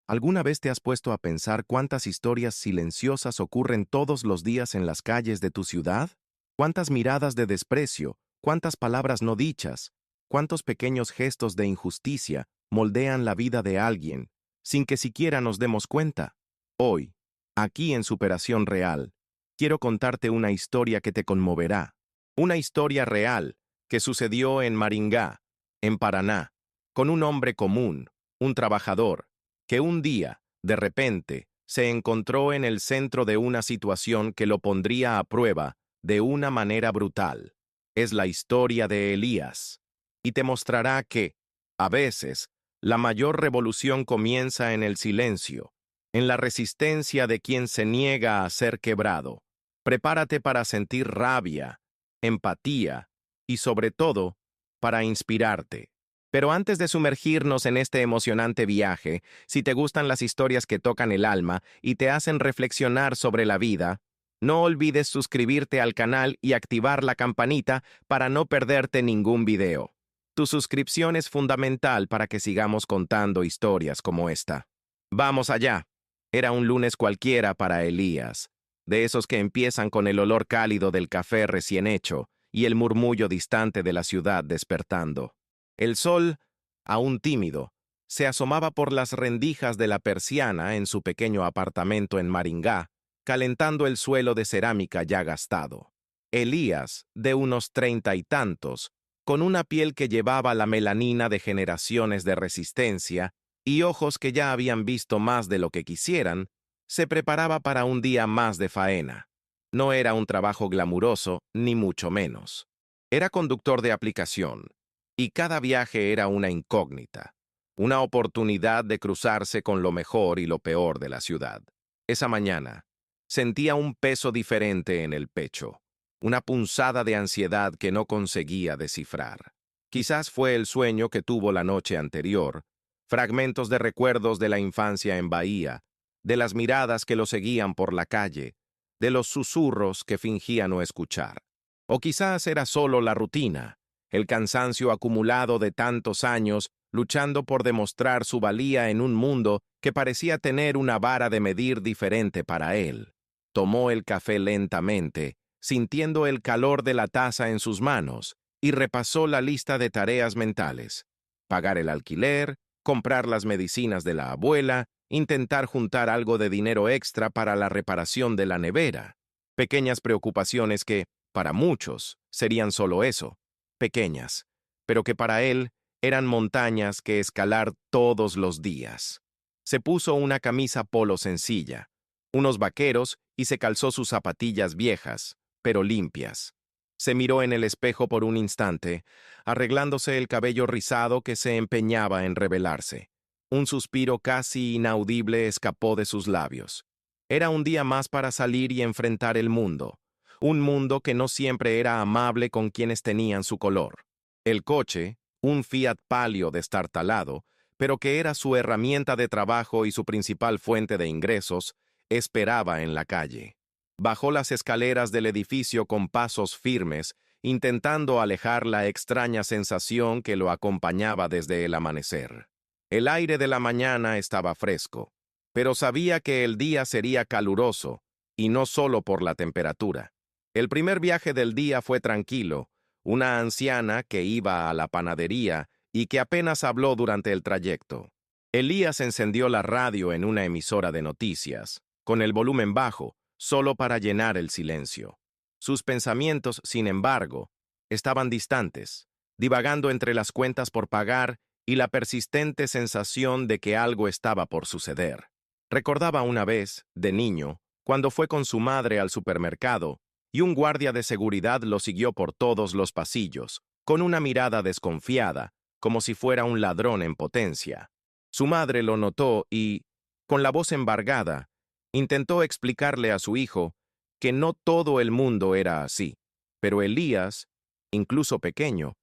¿Alguna vez te has puesto a pensar cuántas historias silenciosas ocurren todos los días en las calles de tu ciudad? ¿Cuántas miradas de desprecio, cuántas palabras no dichas, cuántos pequeños gestos de injusticia moldean la vida de alguien, sin que siquiera nos demos cuenta? Hoy, aquí en Superación Real, quiero contarte una historia que te conmoverá. Una historia real que sucedió en Maringá, en Paraná, con un hombre común, un trabajador, que un día, de repente, se encontró en el centro de una situación que lo pondría a prueba de una manera brutal. Es la historia de Elías, y te mostrará que, a veces, la mayor revolución comienza en el silencio, en la resistencia de quien se niega a ser quebrado. Prepárate para sentir rabia, empatía y, sobre todo, para inspirarte. Pero antes de sumergirnos en este emocionante viaje, si te gustan las historias que tocan el alma y te hacen reflexionar sobre la vida, no olvides suscribirte al canal y activar la campanita para no perderte ningún video. Tu suscripción es fundamental para que sigamos contando historias como esta. ¡Vamos allá! Era un lunes cualquiera para Elías, de esos que empiezan con el olor cálido del café recién hecho y el murmullo distante de la ciudad despertando. El sol, aún tímido, se asomaba por las rendijas de la persiana en su pequeño apartamento en Maringá, calentando el suelo de cerámica ya gastado. Elías, de unos 30 y tantos, con una piel que llevaba la melanina de generaciones de resistencia y ojos que ya habían visto más de lo que quisieran, se preparaba para un día más de faena. No era un trabajo glamuroso, ni mucho menos. Era conductor de aplicación, y cada viaje era una incógnita, una oportunidad de cruzarse con lo mejor y lo peor de la ciudad. Esa mañana, sentía un peso diferente en el pecho, una punzada de ansiedad que no conseguía descifrar. Quizás fue el sueño que tuvo la noche anterior, fragmentos de recuerdos de la infancia en Bahía, de las miradas que lo seguían por la calle, de los susurros que fingía no escuchar. O quizás era solo la rutina, el cansancio acumulado de tantos años luchando por demostrar su valía en un mundo que parecía tener una vara de medir diferente para él. Tomó el café lentamente, sintiendo el calor de la taza en sus manos, y repasó la lista de tareas mentales. Pagar el alquiler, comprar las medicinas de la abuela, intentar juntar algo de dinero extra para la reparación de la nevera. Pequeñas preocupaciones que, para muchos, serían solo eso, pequeñas, pero que para él eran montañas que escalar todos los días. Se puso una camisa polo sencilla, unos vaqueros y se calzó sus zapatillas viejas, pero limpias. Se miró en el espejo por un instante, arreglándose el cabello rizado que se empeñaba en revelarse. Un suspiro casi inaudible escapó de sus labios. Era un día más para salir y enfrentar el mundo, un mundo que no siempre era amable con quienes tenían su color. El coche, un Fiat Palio destartalado, pero que era su herramienta de trabajo y su principal fuente de ingresos, esperaba en la calle. Bajó las escaleras del edificio con pasos firmes, intentando alejar la extraña sensación que lo acompañaba desde el amanecer. El aire de la mañana estaba fresco, pero sabía que el día sería caluroso, y no solo por la temperatura. El primer viaje del día fue tranquilo, una anciana que iba a la panadería y que apenas habló durante el trayecto. Elías encendió la radio en una emisora de noticias, con el volumen bajo, solo para llenar el silencio. Sus pensamientos, sin embargo, estaban distantes, divagando entre las cuentas por pagar y la persistente sensación de que algo estaba por suceder. Recordaba una vez, de niño, cuando fue con su madre al supermercado, y un guardia de seguridad lo siguió por todos los pasillos, con una mirada desconfiada, como si fuera un ladrón en potencia. Su madre lo notó y, con la voz embargada, intentó explicarle a su hijo que no todo el mundo era así, pero Elías, incluso pequeño,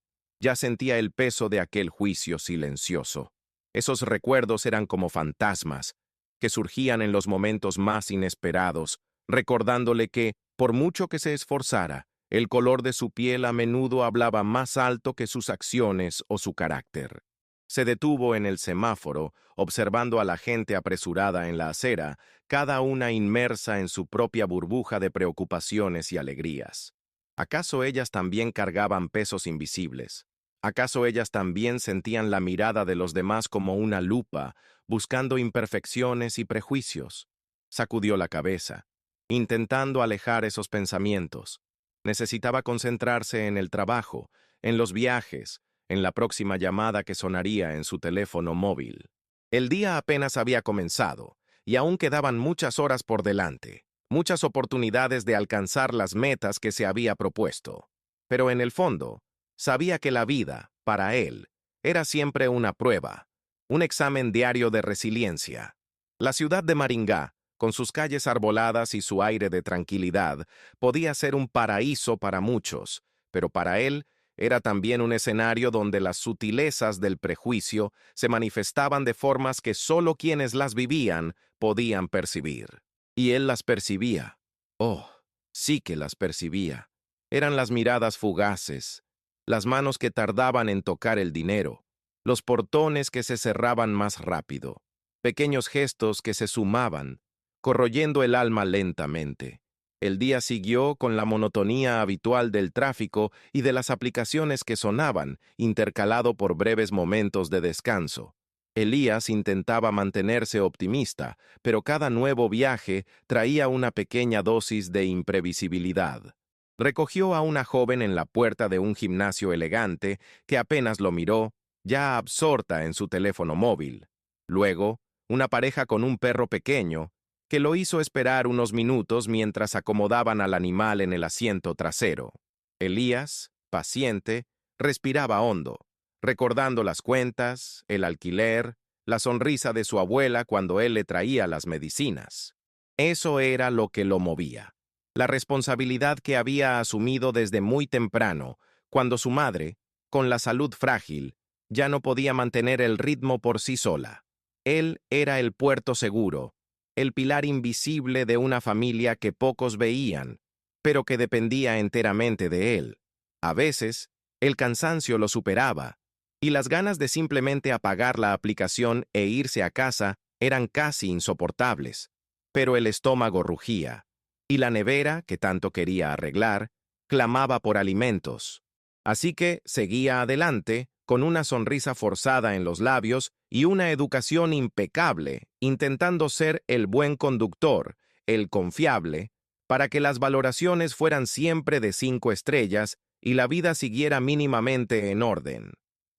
ya sentía el peso de aquel juicio silencioso. Esos recuerdos eran como fantasmas, que surgían en los momentos más inesperados, recordándole que, por mucho que se esforzara, el color de su piel a menudo hablaba más alto que sus acciones o su carácter. Se detuvo en el semáforo, observando a la gente apresurada en la acera, cada una inmersa en su propia burbuja de preocupaciones y alegrías. ¿Acaso ellas también cargaban pesos invisibles? ¿Acaso ellas también sentían la mirada de los demás como una lupa, buscando imperfecciones y prejuicios? Sacudió la cabeza, intentando alejar esos pensamientos. Necesitaba concentrarse en el trabajo, en los viajes, en la próxima llamada que sonaría en su teléfono móvil. El día apenas había comenzado, y aún quedaban muchas horas por delante, muchas oportunidades de alcanzar las metas que se había propuesto. Pero en el fondo, sabía que la vida, para él, era siempre una prueba, un examen diario de resiliencia. La ciudad de Maringá, con sus calles arboladas y su aire de tranquilidad, podía ser un paraíso para muchos, pero para él era también un escenario donde las sutilezas del prejuicio se manifestaban de formas que solo quienes las vivían podían percibir. Y él las percibía. Oh, sí que las percibía. Eran las miradas fugaces, las manos que tardaban en tocar el dinero, los portones que se cerraban más rápido, pequeños gestos que se sumaban, corroyendo el alma lentamente. El día siguió con la monotonía habitual del tráfico y de las aplicaciones que sonaban, intercalado por breves momentos de descanso. Elías intentaba mantenerse optimista, pero cada nuevo viaje traía una pequeña dosis de imprevisibilidad. Recogió a una joven en la puerta de un gimnasio elegante que apenas lo miró, ya absorta en su teléfono móvil. Luego, una pareja con un perro pequeño, que lo hizo esperar unos minutos mientras acomodaban al animal en el asiento trasero. Elías, paciente, respiraba hondo, recordando las cuentas, el alquiler, la sonrisa de su abuela cuando él le traía las medicinas. Eso era lo que lo movía. La responsabilidad que había asumido desde muy temprano, cuando su madre, con la salud frágil, ya no podía mantener el ritmo por sí sola. Él era el puerto seguro, el pilar invisible de una familia que pocos veían, pero que dependía enteramente de él. A veces, el cansancio lo superaba, y las ganas de simplemente apagar la aplicación e irse a casa eran casi insoportables, pero el estómago rugía, y la nevera, que tanto quería arreglar, clamaba por alimentos. Así que seguía adelante, con una sonrisa forzada en los labios y una educación impecable, intentando ser el buen conductor, el confiable, para que las valoraciones fueran siempre de 5 estrellas y la vida siguiera mínimamente en orden.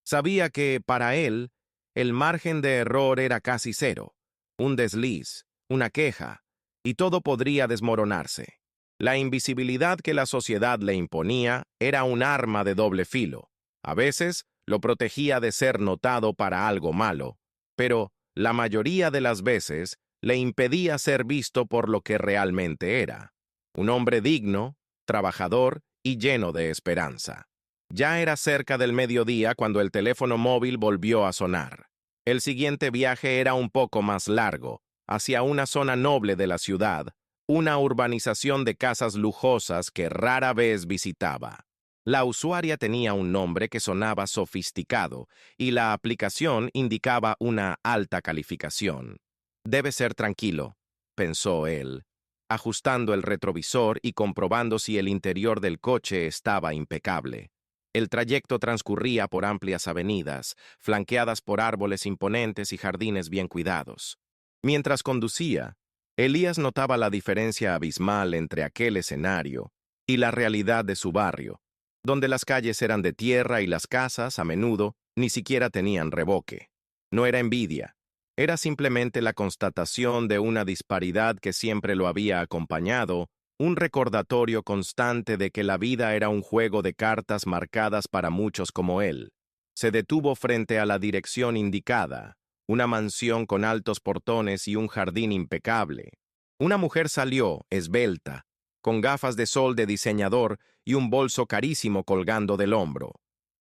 Sabía que, para él, el margen de error era casi cero, un desliz, una queja, y todo podría desmoronarse. La invisibilidad que la sociedad le imponía era un arma de doble filo. A veces, lo protegía de ser notado para algo malo, pero, la mayoría de las veces, le impedía ser visto por lo que realmente era. Un hombre digno, trabajador y lleno de esperanza. Ya era cerca del mediodía cuando el teléfono móvil volvió a sonar. El siguiente viaje era un poco más largo, hacia una zona noble de la ciudad, una urbanización de casas lujosas que rara vez visitaba. La usuaria tenía un nombre que sonaba sofisticado y la aplicación indicaba una alta calificación. Debe ser tranquilo, pensó él, ajustando el retrovisor y comprobando si el interior del coche estaba impecable. El trayecto transcurría por amplias avenidas, flanqueadas por árboles imponentes y jardines bien cuidados. Mientras conducía, Elías notaba la diferencia abismal entre aquel escenario y la realidad de su barrio, donde las calles eran de tierra y las casas, a menudo, ni siquiera tenían revoque. No era envidia, era simplemente la constatación de una disparidad que siempre lo había acompañado, un recordatorio constante de que la vida era un juego de cartas marcadas para muchos como él. Se detuvo frente a la dirección indicada, una mansión con altos portones y un jardín impecable. Una mujer salió, esbelta, con gafas de sol de diseñador y un bolso carísimo colgando del hombro.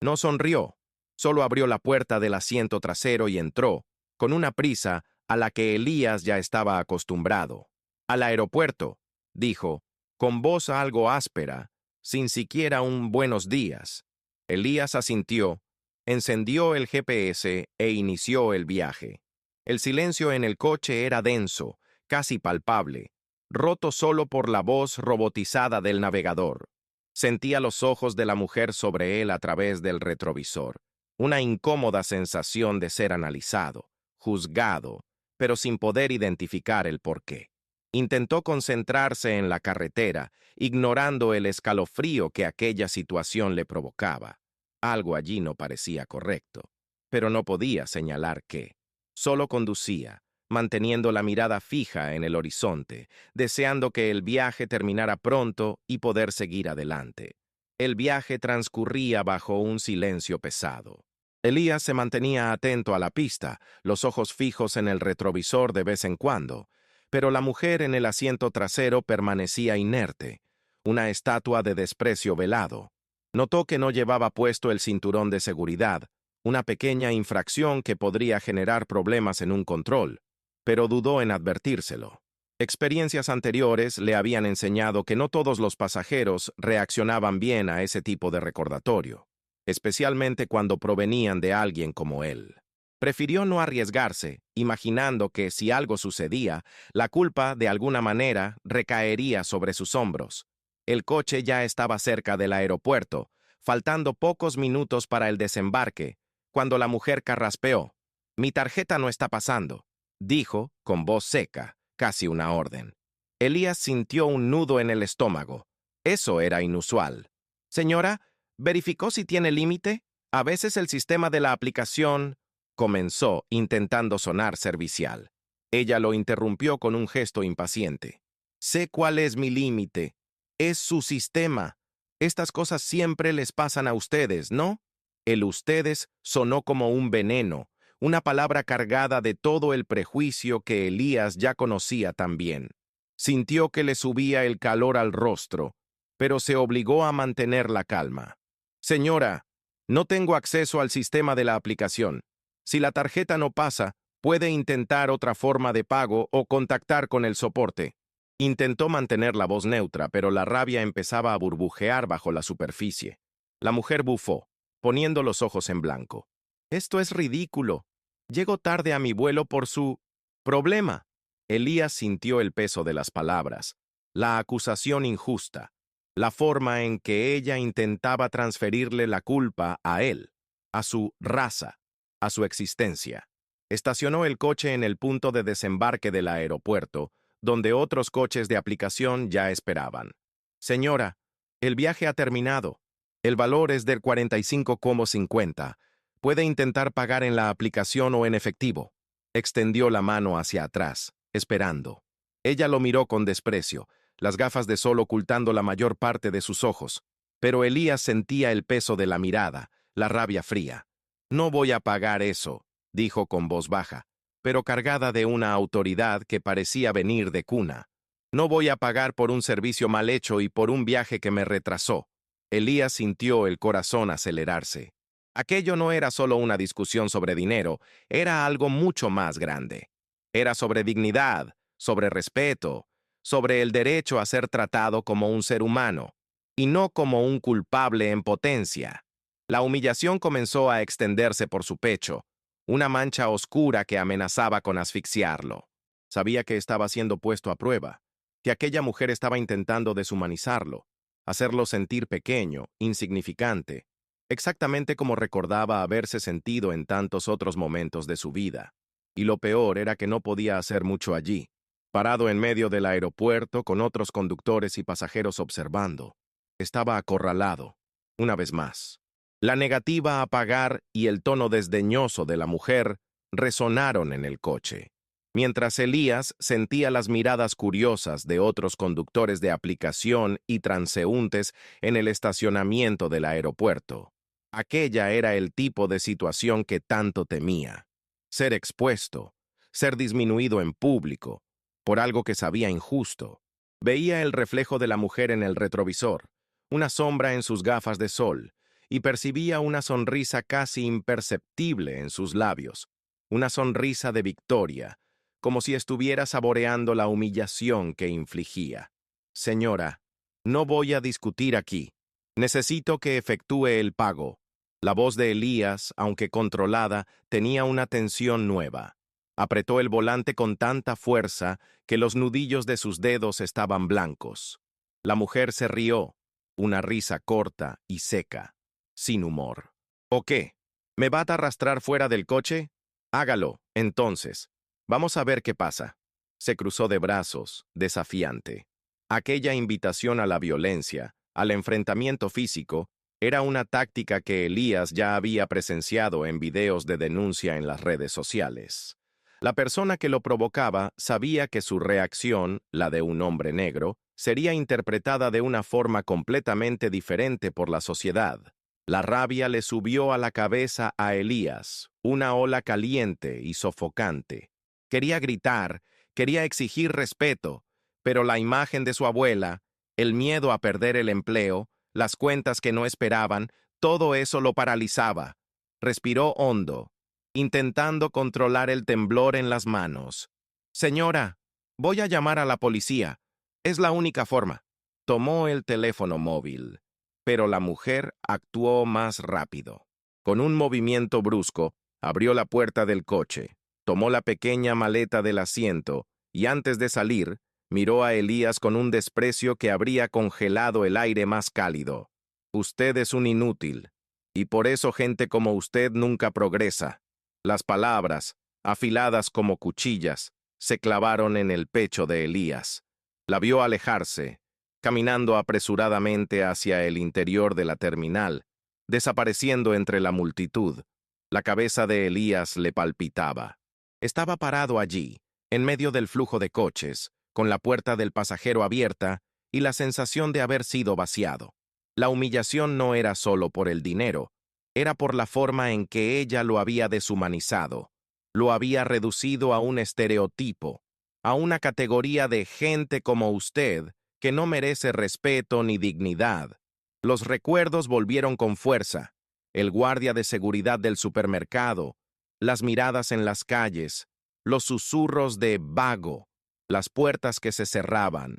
No sonrió, solo abrió la puerta del asiento trasero y entró, con una prisa a la que Elías ya estaba acostumbrado. «Al aeropuerto», dijo, con voz algo áspera, sin siquiera un buenos días. Elías asintió, Encendió el GPS e inició el viaje. El silencio en el coche era denso, casi palpable, roto solo por la voz robotizada del navegador. Sentía los ojos de la mujer sobre él a través del retrovisor, una incómoda sensación de ser analizado, juzgado, pero sin poder identificar el porqué. Intentó concentrarse en la carretera, ignorando el escalofrío que aquella situación le provocaba. Algo allí no parecía correcto, pero no podía señalar qué. Solo conducía, manteniendo la mirada fija en el horizonte, deseando que el viaje terminara pronto y poder seguir adelante. El viaje transcurría bajo un silencio pesado. Elías se mantenía atento a la pista, los ojos fijos en el retrovisor de vez en cuando, pero la mujer en el asiento trasero permanecía inerte, una estatua de desprecio velado. Notó que no llevaba puesto el cinturón de seguridad, una pequeña infracción que podría generar problemas en un control, pero dudó en advertírselo. Experiencias anteriores le habían enseñado que no todos los pasajeros reaccionaban bien a ese tipo de recordatorio, especialmente cuando provenían de alguien como él. Prefirió no arriesgarse, imaginando que si algo sucedía, la culpa, de alguna manera, recaería sobre sus hombros. El coche ya estaba cerca del aeropuerto, faltando pocos minutos para el desembarque, cuando la mujer carraspeó. «Mi tarjeta no está pasando», dijo, con voz seca, casi una orden. Elías sintió un nudo en el estómago. Eso era inusual. «Señora, ¿verificó si tiene límite? A veces el sistema de la aplicación...» comenzó, intentando sonar servicial. Ella lo interrumpió con un gesto impaciente. «Sé cuál es mi límite. Es su sistema. Estas cosas siempre les pasan a ustedes, ¿no?» El ustedes sonó como un veneno, una palabra cargada de todo el prejuicio que Elías ya conocía tan bien. Sintió que le subía el calor al rostro, pero se obligó a mantener la calma. «Señora, no tengo acceso al sistema de la aplicación. Si la tarjeta no pasa, puede intentar otra forma de pago o contactar con el soporte». Intentó mantener la voz neutra, pero la rabia empezaba a burbujear bajo la superficie. La mujer bufó, poniendo los ojos en blanco. «Esto es ridículo. Llego tarde a mi vuelo por su... problema». Elías sintió el peso de las palabras, la acusación injusta, la forma en que ella intentaba transferirle la culpa a él, a su raza, a su existencia. Estacionó el coche en el punto de desembarque del aeropuerto, donde otros coches de aplicación ya esperaban. «Señora, el viaje ha terminado. El valor es del 45,50. Puede intentar pagar en la aplicación o en efectivo». Extendió la mano hacia atrás, esperando. Ella lo miró con desprecio, las gafas de sol ocultando la mayor parte de sus ojos, pero Elías sentía el peso de la mirada, la rabia fría. «No voy a pagar eso», dijo con voz baja, pero cargada de una autoridad que parecía venir de cuna. «No voy a pagar por un servicio mal hecho y por un viaje que me retrasó». Elías sintió el corazón acelerarse. Aquello no era solo una discusión sobre dinero, era algo mucho más grande. Era sobre dignidad, sobre respeto, sobre el derecho a ser tratado como un ser humano, y no como un culpable en potencia. La humillación comenzó a extenderse por su pecho, una mancha oscura que amenazaba con asfixiarlo. Sabía que estaba siendo puesto a prueba, que aquella mujer estaba intentando deshumanizarlo, hacerlo sentir pequeño, insignificante, exactamente como recordaba haberse sentido en tantos otros momentos de su vida. Y lo peor era que no podía hacer mucho allí, parado en medio del aeropuerto con otros conductores y pasajeros observando. Estaba acorralado, una vez más. La negativa a pagar y el tono desdeñoso de la mujer resonaron en el coche, mientras Elías sentía las miradas curiosas de otros conductores de aplicación y transeúntes en el estacionamiento del aeropuerto. Aquella era el tipo de situación que tanto temía. Ser expuesto, ser disminuido en público, por algo que sabía injusto. Veía el reflejo de la mujer en el retrovisor, una sombra en sus gafas de sol, y percibía una sonrisa casi imperceptible en sus labios, una sonrisa de victoria, como si estuviera saboreando la humillación que infligía. «Señora, no voy a discutir aquí. Necesito que efectúe el pago». La voz de Elías, aunque controlada, tenía una tensión nueva. Apretó el volante con tanta fuerza que los nudillos de sus dedos estaban blancos. La mujer se rió, una risa corta y seca, sin humor. ¿O qué? ¿Me va a arrastrar fuera del coche? Hágalo, entonces. Vamos a ver qué pasa. Se cruzó de brazos, desafiante. Aquella invitación a la violencia, al enfrentamiento físico, era una táctica que Elías ya había presenciado en videos de denuncia en las redes sociales. La persona que lo provocaba sabía que su reacción, la de un hombre negro, sería interpretada de una forma completamente diferente por la sociedad. La rabia le subió a la cabeza a Elías, una ola caliente y sofocante. Quería gritar, quería exigir respeto, pero la imagen de su abuela, el miedo a perder el empleo, las cuentas que no esperaban, todo eso lo paralizaba. Respiró hondo, intentando controlar el temblor en las manos. Señora, voy a llamar a la policía. Es la única forma. Tomó el teléfono móvil, pero la mujer actuó más rápido. Con un movimiento brusco, abrió la puerta del coche, tomó la pequeña maleta del asiento y antes de salir, miró a Elías con un desprecio que habría congelado el aire más cálido. Usted es un inútil, y por eso gente como usted nunca progresa. Las palabras, afiladas como cuchillas, se clavaron en el pecho de Elías. La vio alejarse, caminando apresuradamente hacia el interior de la terminal, desapareciendo entre la multitud. La cabeza de Elías le palpitaba. Estaba parado allí, en medio del flujo de coches, con la puerta del pasajero abierta y la sensación de haber sido vaciado. La humillación no era solo por el dinero, era por la forma en que ella lo había deshumanizado, lo había reducido a un estereotipo, a una categoría de gente como usted que no merece respeto ni dignidad. Los recuerdos volvieron con fuerza, el guardia de seguridad del supermercado, las miradas en las calles, los susurros de vago, las puertas que se cerraban.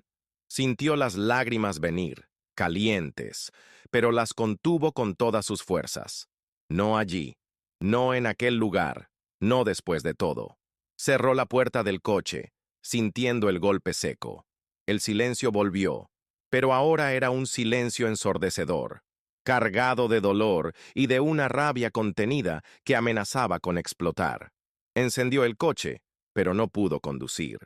Sintió las lágrimas venir, calientes, pero las contuvo con todas sus fuerzas. No allí, no en aquel lugar, no después de todo. Cerró la puerta del coche, sintiendo el golpe seco. El silencio volvió, pero ahora era un silencio ensordecedor, cargado de dolor y de una rabia contenida que amenazaba con explotar. Encendió el coche, pero no pudo conducir.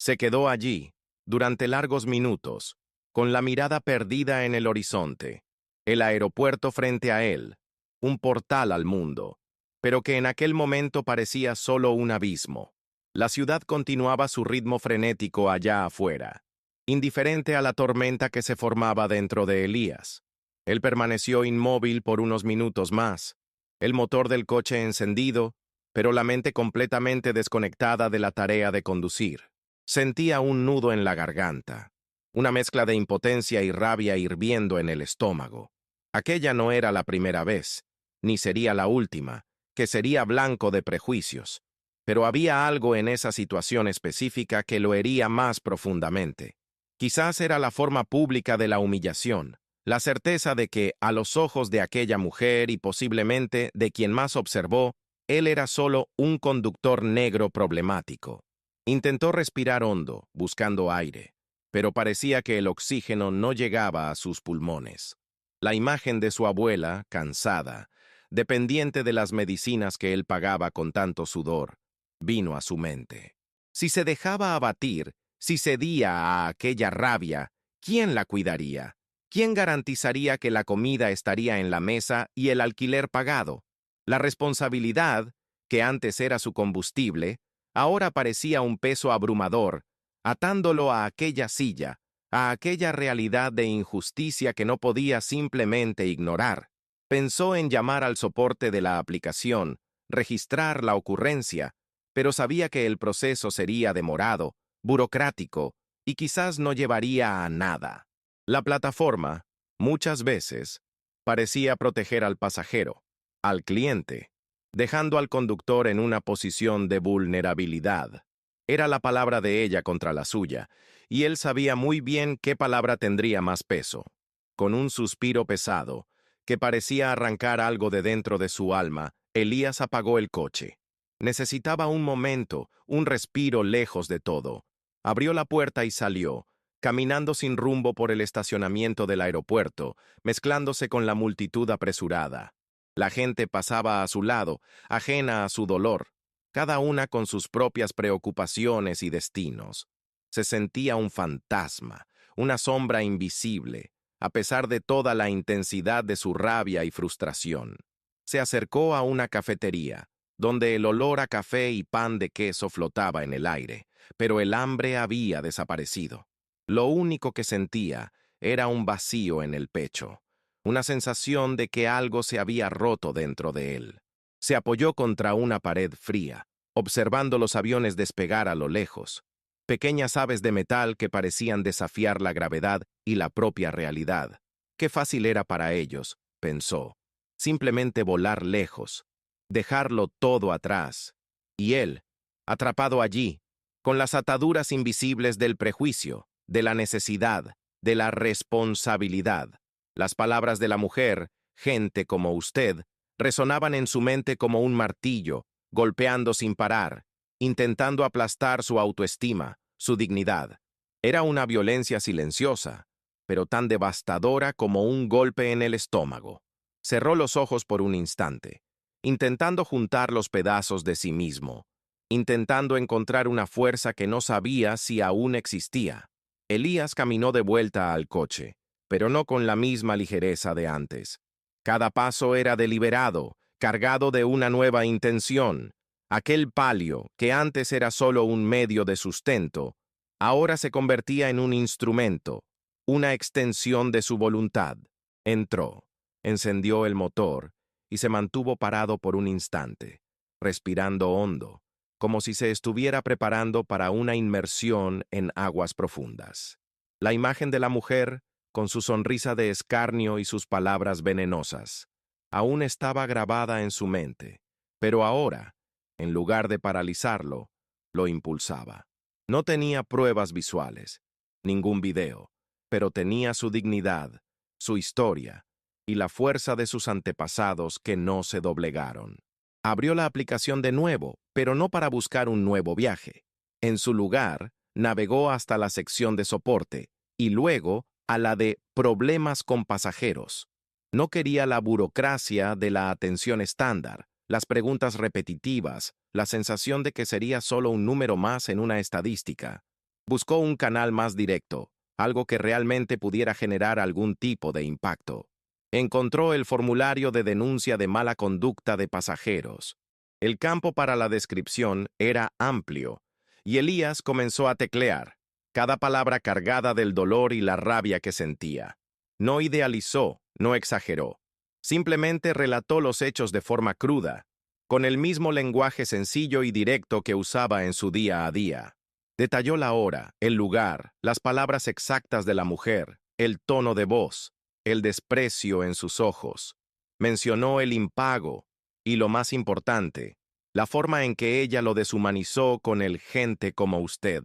Se quedó allí, durante largos minutos, con la mirada perdida en el horizonte, el aeropuerto frente a él, un portal al mundo, pero que en aquel momento parecía solo un abismo. La ciudad continuaba su ritmo frenético allá afuera, indiferente a la tormenta que se formaba dentro de Elías. Él permaneció inmóvil por unos minutos más, el motor del coche encendido, pero la mente completamente desconectada de la tarea de conducir. Sentía un nudo en la garganta, una mezcla de impotencia y rabia hirviendo en el estómago. Aquella no era la primera vez, ni sería la última, que sería blanco de prejuicios, pero había algo en esa situación específica que lo hería más profundamente. Quizás era la forma pública de la humillación, la certeza de que, a los ojos de aquella mujer y posiblemente de quien más observó, él era solo un conductor negro problemático. Intentó respirar hondo, buscando aire, pero parecía que el oxígeno no llegaba a sus pulmones. La imagen de su abuela, cansada, dependiente de las medicinas que él pagaba con tanto sudor, vino a su mente. Si se dejaba abatir, si cedía a aquella rabia, ¿quién la cuidaría? ¿Quién garantizaría que la comida estaría en la mesa y el alquiler pagado? La responsabilidad, que antes era su combustible, ahora parecía un peso abrumador, atándolo a aquella silla, a aquella realidad de injusticia que no podía simplemente ignorar. Pensó en llamar al soporte de la aplicación, registrar la ocurrencia, pero sabía que el proceso sería demorado, burocrático, y quizás no llevaría a nada. La plataforma, muchas veces, parecía proteger al pasajero, al cliente, dejando al conductor en una posición de vulnerabilidad. Era la palabra de ella contra la suya, y él sabía muy bien qué palabra tendría más peso. Con un suspiro pesado, que parecía arrancar algo de dentro de su alma, Elías apagó el coche. Necesitaba un momento, un respiro lejos de todo. Abrió la puerta y salió, caminando sin rumbo por el estacionamiento del aeropuerto, mezclándose con la multitud apresurada. La gente pasaba a su lado, ajena a su dolor, cada una con sus propias preocupaciones y destinos. Se sentía un fantasma, una sombra invisible, a pesar de toda la intensidad de su rabia y frustración. Se acercó a una cafetería, donde el olor a café y pan de queso flotaba en el aire, pero el hambre había desaparecido. Lo único que sentía era un vacío en el pecho, una sensación de que algo se había roto dentro de él. Se apoyó contra una pared fría, observando los aviones despegar a lo lejos, pequeñas aves de metal que parecían desafiar la gravedad y la propia realidad. Qué fácil era para ellos, pensó, simplemente volar lejos, dejarlo todo atrás. Y él, atrapado allí, con las ataduras invisibles del prejuicio, de la necesidad, de la responsabilidad. Las palabras de la mujer, gente como usted, resonaban en su mente como un martillo, golpeando sin parar, intentando aplastar su autoestima, su dignidad. Era una violencia silenciosa, pero tan devastadora como un golpe en el estómago. Cerró los ojos por un instante, intentando juntar los pedazos de sí mismo, intentando encontrar una fuerza que no sabía si aún existía. Elías caminó de vuelta al coche, pero no con la misma ligereza de antes. Cada paso era deliberado, cargado de una nueva intención. Aquel palio, que antes era solo un medio de sustento, ahora se convertía en un instrumento, una extensión de su voluntad. Entró, encendió el motor y se mantuvo parado por un instante, respirando hondo, como si se estuviera preparando para una inmersión en aguas profundas. La imagen de la mujer, con su sonrisa de escarnio y sus palabras venenosas, aún estaba grabada en su mente, pero ahora, en lugar de paralizarlo, lo impulsaba. No tenía pruebas visuales, ningún video, pero tenía su dignidad, su historia y la fuerza de sus antepasados que no se doblegaron. Abrió la aplicación de nuevo, pero no para buscar un nuevo viaje. En su lugar, navegó hasta la sección de soporte y luego a la de problemas con pasajeros. No quería la burocracia de la atención estándar, las preguntas repetitivas, la sensación de que sería solo un número más en una estadística. Buscó un canal más directo, algo que realmente pudiera generar algún tipo de impacto. Encontró el formulario de denuncia de mala conducta de pasajeros. El campo para la descripción era amplio, y Elías comenzó a teclear, cada palabra cargada del dolor y la rabia que sentía. No idealizó, no exageró. Simplemente relató los hechos de forma cruda, con el mismo lenguaje sencillo y directo que usaba en su día a día. Detalló la hora, el lugar, las palabras exactas de la mujer, el tono de voz, el desprecio en sus ojos. Mencionó el impago y, lo más importante, la forma en que ella lo deshumanizó con el gente como usted.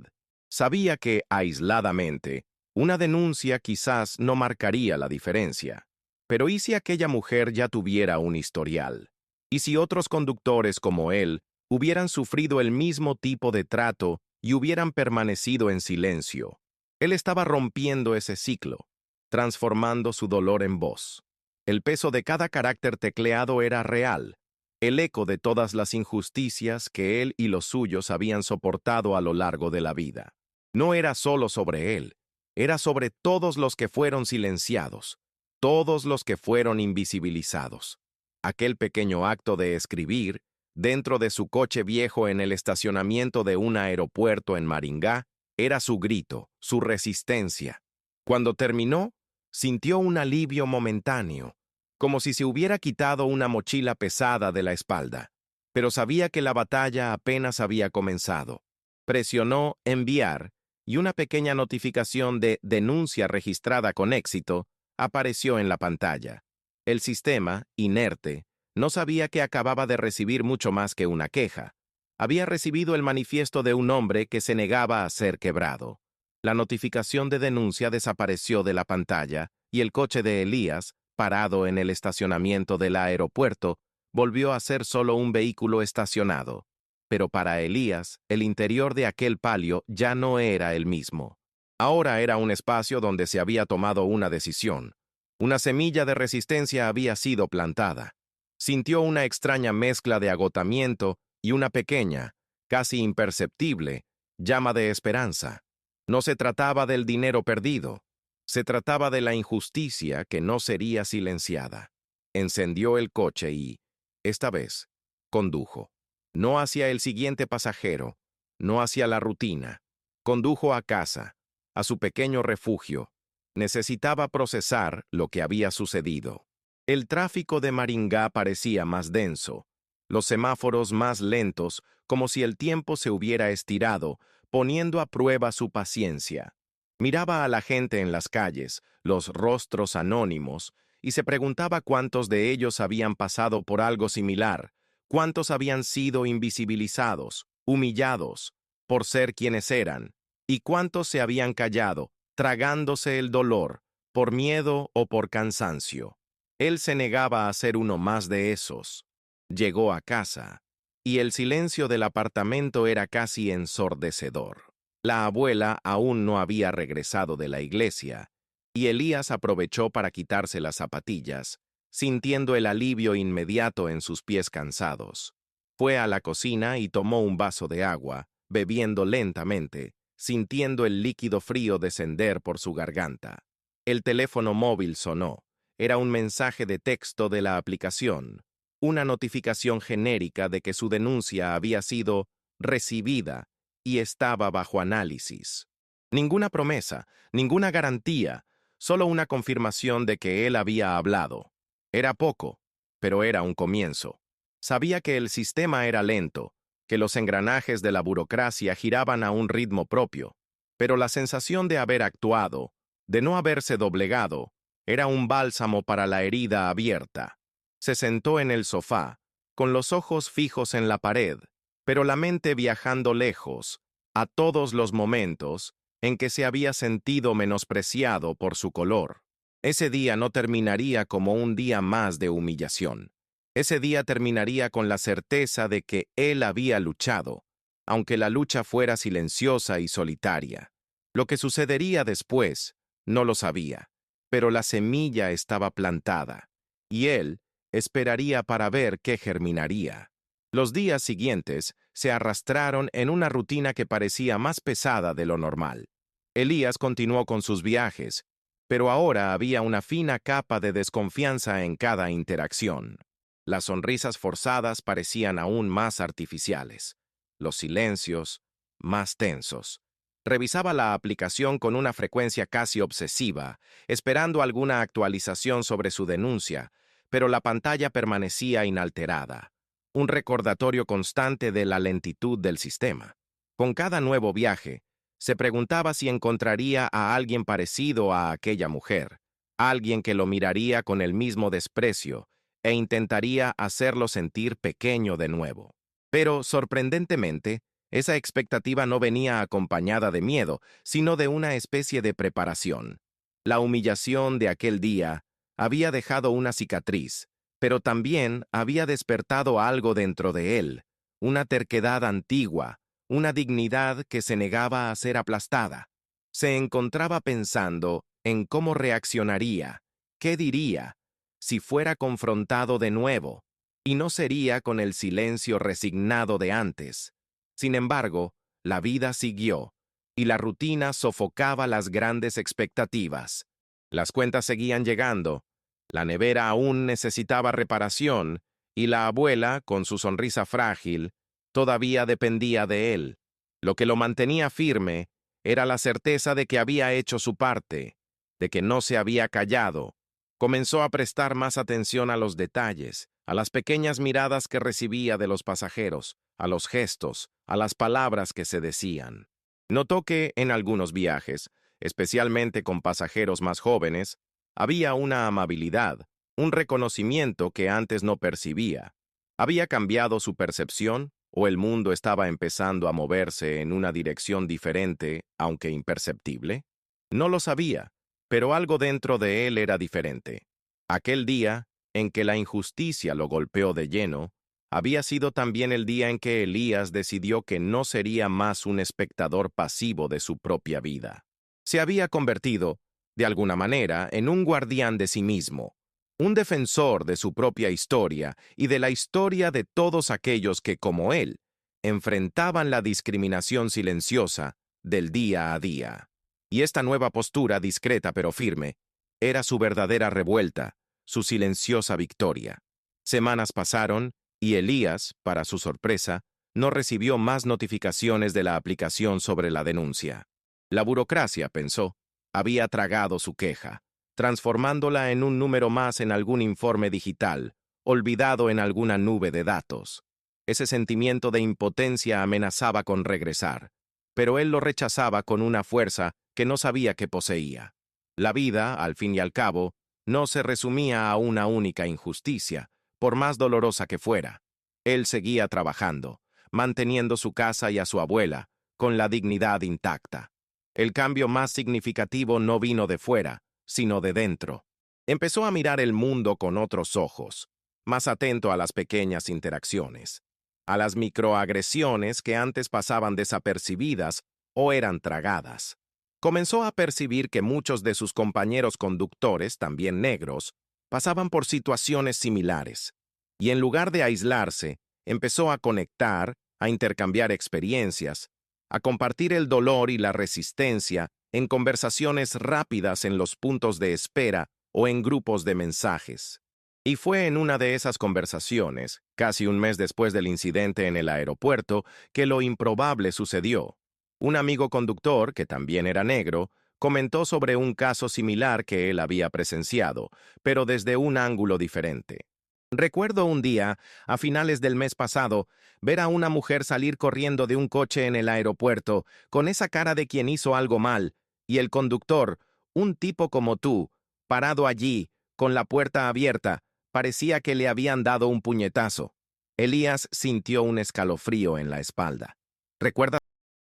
Sabía que, aisladamente, una denuncia quizás no marcaría la diferencia. Pero ¿y si aquella mujer ya tuviera un historial? ¿Y si otros conductores como él hubieran sufrido el mismo tipo de trato y hubieran permanecido en silencio? Él estaba rompiendo ese ciclo, transformando su dolor en voz. El peso de cada carácter tecleado era real, el eco de todas las injusticias que él y los suyos habían soportado a lo largo de la vida. No era solo sobre él, era sobre todos los que fueron silenciados, todos los que fueron invisibilizados. Aquel pequeño acto de escribir, dentro de su coche viejo en el estacionamiento de un aeropuerto en Maringá, era su grito, su resistencia. Cuando terminó, sintió un alivio momentáneo, como si se hubiera quitado una mochila pesada de la espalda, pero sabía que la batalla apenas había comenzado. Presionó enviar y una pequeña notificación de denuncia registrada con éxito apareció en la pantalla. El sistema, inerte, no sabía que acababa de recibir mucho más que una queja. Había recibido el manifiesto de un hombre que se negaba a ser quebrado. La notificación de denuncia desapareció de la pantalla y el coche de Elías parado en el estacionamiento del aeropuerto, volvió a ser solo un vehículo estacionado. Pero para Elías, el interior de aquel palio ya no era el mismo. Ahora era un espacio donde se había tomado una decisión. Una semilla de resistencia había sido plantada. Sintió una extraña mezcla de agotamiento y una pequeña, casi imperceptible, llama de esperanza. No se trataba del dinero perdido. Se trataba de la injusticia que no sería silenciada. Encendió el coche y, esta vez, condujo. No hacia el siguiente pasajero, no hacia la rutina. Condujo a casa, a su pequeño refugio. Necesitaba procesar lo que había sucedido. El tráfico de Maringá parecía más denso, los semáforos más lentos, como si el tiempo se hubiera estirado, poniendo a prueba su paciencia. Miraba a la gente en las calles, los rostros anónimos, y se preguntaba cuántos de ellos habían pasado por algo similar, cuántos habían sido invisibilizados, humillados, por ser quienes eran, y cuántos se habían callado, tragándose el dolor, por miedo o por cansancio. Él se negaba a ser uno más de esos. Llegó a casa, y el silencio del apartamento era casi ensordecedor. La abuela aún no había regresado de la iglesia, y Elías aprovechó para quitarse las zapatillas, sintiendo el alivio inmediato en sus pies cansados. Fue a la cocina y tomó un vaso de agua, bebiendo lentamente, sintiendo el líquido frío descender por su garganta. El teléfono móvil sonó. Era un mensaje de texto de la aplicación, una notificación genérica de que su denuncia había sido recibida y estaba bajo análisis. Ninguna promesa, ninguna garantía, solo una confirmación de que él había hablado. Era poco, pero era un comienzo. Sabía que el sistema era lento, que los engranajes de la burocracia giraban a un ritmo propio, pero la sensación de haber actuado, de no haberse doblegado, era un bálsamo para la herida abierta. Se sentó en el sofá, con los ojos fijos en la pared, pero la mente viajando lejos, a todos los momentos en que se había sentido menospreciado por su color. Ese día no terminaría como un día más de humillación. Ese día terminaría con la certeza de que él había luchado, aunque la lucha fuera silenciosa y solitaria. Lo que sucedería después, no lo sabía, pero la semilla estaba plantada, y él esperaría para ver qué germinaría. Los días siguientes se arrastraron en una rutina que parecía más pesada de lo normal. Elías continuó con sus viajes, pero ahora había una fina capa de desconfianza en cada interacción. Las sonrisas forzadas parecían aún más artificiales, los silencios más tensos. Revisaba la aplicación con una frecuencia casi obsesiva, esperando alguna actualización sobre su denuncia, pero la pantalla permanecía inalterada, un recordatorio constante de la lentitud del sistema. Con cada nuevo viaje, se preguntaba si encontraría a alguien parecido a aquella mujer, alguien que lo miraría con el mismo desprecio e intentaría hacerlo sentir pequeño de nuevo. Pero, sorprendentemente, esa expectativa no venía acompañada de miedo, sino de una especie de preparación. La humillación de aquel día había dejado una cicatriz, pero también había despertado algo dentro de él, una terquedad antigua, una dignidad que se negaba a ser aplastada. Se encontraba pensando en cómo reaccionaría, qué diría, si fuera confrontado de nuevo, y no sería con el silencio resignado de antes. Sin embargo, la vida siguió, y la rutina sofocaba las grandes expectativas. Las cuentas seguían llegando, la nevera aún necesitaba reparación, y la abuela, con su sonrisa frágil, todavía dependía de él. Lo que lo mantenía firme era la certeza de que había hecho su parte, de que no se había callado. Comenzó a prestar más atención a los detalles, a las pequeñas miradas que recibía de los pasajeros, a los gestos, a las palabras que se decían. Notó que, en algunos viajes, especialmente con pasajeros más jóvenes, había una amabilidad, un reconocimiento que antes no percibía. ¿Había cambiado su percepción o el mundo estaba empezando a moverse en una dirección diferente, aunque imperceptible? No lo sabía, pero algo dentro de él era diferente. Aquel día, en que la injusticia lo golpeó de lleno, había sido también el día en que Elías decidió que no sería más un espectador pasivo de su propia vida. Se había convertido, de alguna manera, en un guardián de sí mismo, un defensor de su propia historia y de la historia de todos aquellos que, como él, enfrentaban la discriminación silenciosa del día a día. Y esta nueva postura, discreta pero firme, era su verdadera revuelta, su silenciosa victoria. Semanas pasaron y Elías, para su sorpresa, no recibió más notificaciones de la aplicación sobre la denuncia. La burocracia, pensó, había tragado su queja, transformándola en un número más en algún informe digital, olvidado en alguna nube de datos. Ese sentimiento de impotencia amenazaba con regresar, pero él lo rechazaba con una fuerza que no sabía que poseía. La vida, al fin y al cabo, no se resumía a una única injusticia, por más dolorosa que fuera. Él seguía trabajando, manteniendo su casa y a su abuela, con la dignidad intacta. El cambio más significativo no vino de fuera, sino de dentro. Empezó a mirar el mundo con otros ojos, más atento a las pequeñas interacciones, a las microagresiones que antes pasaban desapercibidas o eran tragadas. Comenzó a percibir que muchos de sus compañeros conductores, también negros, pasaban por situaciones similares, y en lugar de aislarse, empezó a conectar, a intercambiar experiencias, a compartir el dolor y la resistencia en conversaciones rápidas en los puntos de espera o en grupos de mensajes. Y fue en una de esas conversaciones, casi un mes después del incidente en el aeropuerto, que lo improbable sucedió. Un amigo conductor, que también era negro, comentó sobre un caso similar que él había presenciado, pero desde un ángulo diferente. Recuerdo un día, a finales del mes pasado, ver a una mujer salir corriendo de un coche en el aeropuerto, con esa cara de quien hizo algo mal, y el conductor, un tipo como tú, parado allí, con la puerta abierta, parecía que le habían dado un puñetazo. Elías sintió un escalofrío en la espalda. ¿Recuerdas